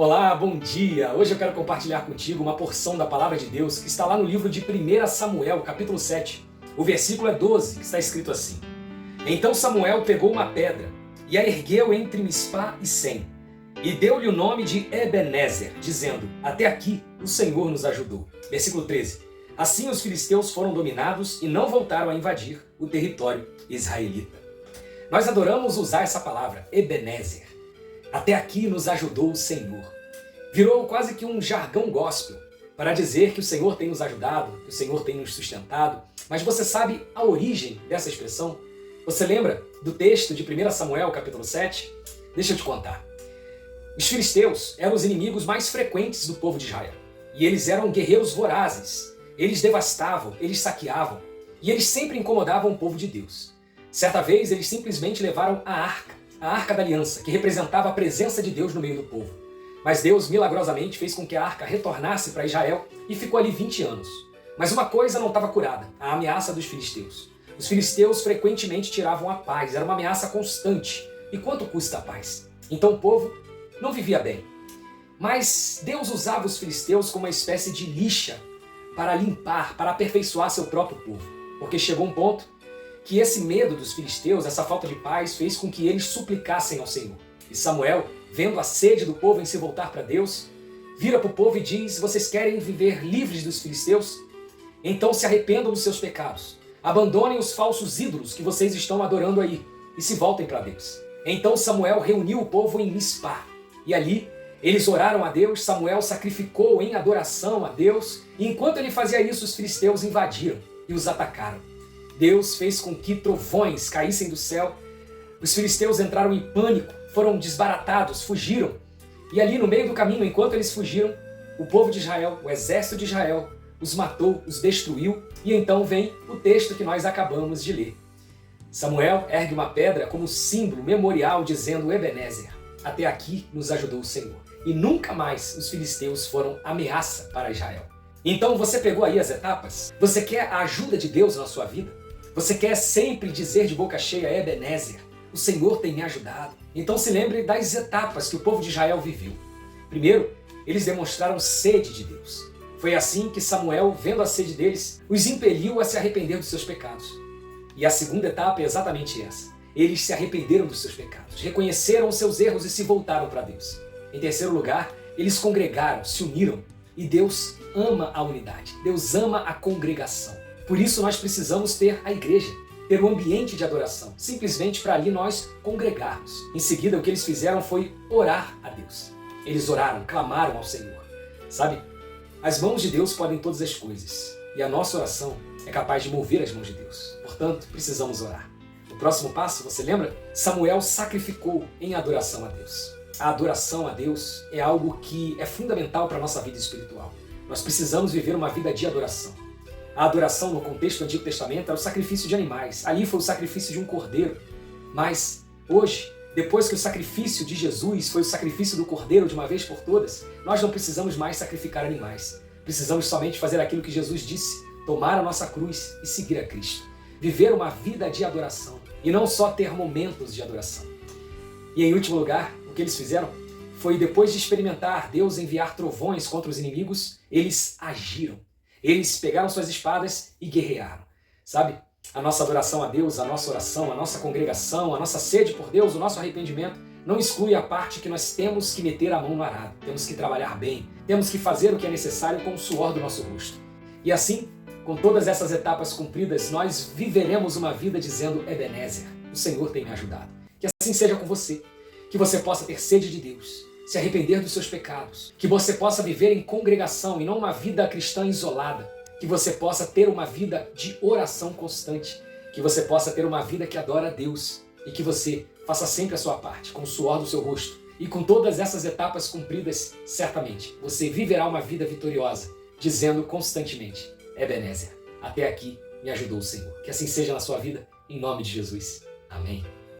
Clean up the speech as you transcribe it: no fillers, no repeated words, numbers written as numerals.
Olá, bom dia! Hoje eu quero compartilhar contigo uma porção da Palavra de Deus que está lá no livro de 1 Samuel, capítulo 7. O versículo é 12, que está escrito assim: Então Samuel pegou uma pedra e a ergueu entre Mispá e Sem, e deu-lhe o nome de Ebenezer, dizendo: Até aqui o Senhor nos ajudou. Versículo 13. Assim os filisteus foram dominados e não voltaram a invadir o território israelita. Nós adoramos usar essa palavra, Ebenezer. Até aqui nos ajudou o Senhor. Virou quase que um jargão gospel para dizer que o Senhor tem nos ajudado, que o Senhor tem nos sustentado. Mas você sabe a origem dessa expressão? Você lembra do texto de 1 Samuel, capítulo 7? Deixa eu te contar. Os filisteus eram os inimigos mais frequentes do povo de Israel. E eles eram guerreiros vorazes. Eles devastavam, eles saqueavam. E eles sempre incomodavam o povo de Deus. Certa vez, eles simplesmente levaram a Arca da Aliança, que representava a presença de Deus no meio do povo. Mas Deus milagrosamente fez com que a arca retornasse para Israel e ficou ali 20 anos. Mas uma coisa não estava curada, a ameaça dos filisteus. Os filisteus frequentemente tiravam a paz, era uma ameaça constante. E quanto custa a paz? Então o povo não vivia bem. Mas Deus usava os filisteus como uma espécie de lixa para limpar, para aperfeiçoar seu próprio povo. Porque chegou um ponto que esse medo dos filisteus, essa falta de paz, fez com que eles suplicassem ao Senhor. E Samuel, vendo a sede do povo em se voltar para Deus, vira para o povo e diz: vocês querem viver livres dos filisteus? Então se arrependam dos seus pecados. Abandonem os falsos ídolos que vocês estão adorando aí e se voltem para Deus. Então Samuel reuniu o povo em Mispá. E ali eles oraram a Deus, Samuel sacrificou em adoração a Deus. E enquanto ele fazia isso, os filisteus invadiram e os atacaram. Deus fez com que trovões caíssem do céu. Os filisteus entraram em pânico, foram desbaratados, fugiram. E ali no meio do caminho, enquanto eles fugiram, o povo de Israel, o exército de Israel, os matou, os destruiu. E então vem o texto que nós acabamos de ler. Samuel ergue uma pedra como símbolo memorial, dizendo: Ebenezer, até aqui nos ajudou o Senhor. E nunca mais os filisteus foram ameaça para Israel. Então você pegou aí as etapas? Você quer a ajuda de Deus na sua vida? Você quer sempre dizer de boca cheia: Ebenezer, o Senhor tem me ajudado. Então se lembre das etapas que o povo de Israel viveu. Primeiro, eles demonstraram sede de Deus. Foi assim que Samuel, vendo a sede deles, os impeliu a se arrepender dos seus pecados. E a segunda etapa é exatamente essa. Eles se arrependeram dos seus pecados, reconheceram os seus erros e se voltaram para Deus. Em terceiro lugar, eles congregaram, se uniram. E Deus ama a unidade, Deus ama a congregação. Por isso nós precisamos ter a igreja, ter um ambiente de adoração, simplesmente para ali nós congregarmos. Em seguida, o que eles fizeram foi orar a Deus. Eles oraram, clamaram ao Senhor. Sabe, as mãos de Deus podem todas as coisas, e a nossa oração é capaz de mover as mãos de Deus. Portanto, precisamos orar. O próximo passo, você lembra? Samuel sacrificou em adoração a Deus. A adoração a Deus é algo que é fundamental para a nossa vida espiritual. Nós precisamos viver uma vida de adoração. A adoração no contexto do Antigo Testamento era o sacrifício de animais. Ali foi o sacrifício de um cordeiro. Mas hoje, depois que o sacrifício de Jesus foi o sacrifício do cordeiro de uma vez por todas, nós não precisamos mais sacrificar animais. Precisamos somente fazer aquilo que Jesus disse: tomar a nossa cruz e seguir a Cristo. Viver uma vida de adoração e não só ter momentos de adoração. E em último lugar, o que eles fizeram foi, depois de experimentar Deus enviar trovões contra os inimigos, eles agiram. Eles pegaram suas espadas e guerrearam. Sabe, a nossa adoração a Deus, a nossa oração, a nossa congregação, a nossa sede por Deus, o nosso arrependimento, não exclui a parte que nós temos que meter a mão no arado. Temos que trabalhar bem, temos que fazer o que é necessário com o suor do nosso rosto. E assim, com todas essas etapas cumpridas, nós viveremos uma vida dizendo: Ebenezer, o Senhor tem me ajudado. Que assim seja com você. Que você possa ter sede de Deus, se arrepender dos seus pecados, que você possa viver em congregação e não uma vida cristã isolada, que você possa ter uma vida de oração constante, que você possa ter uma vida que adora a Deus e que você faça sempre a sua parte, com o suor do seu rosto. E com todas essas etapas cumpridas, certamente, você viverá uma vida vitoriosa, dizendo constantemente: Ebenezer, até aqui me ajudou o Senhor. Que assim seja na sua vida, em nome de Jesus. Amém.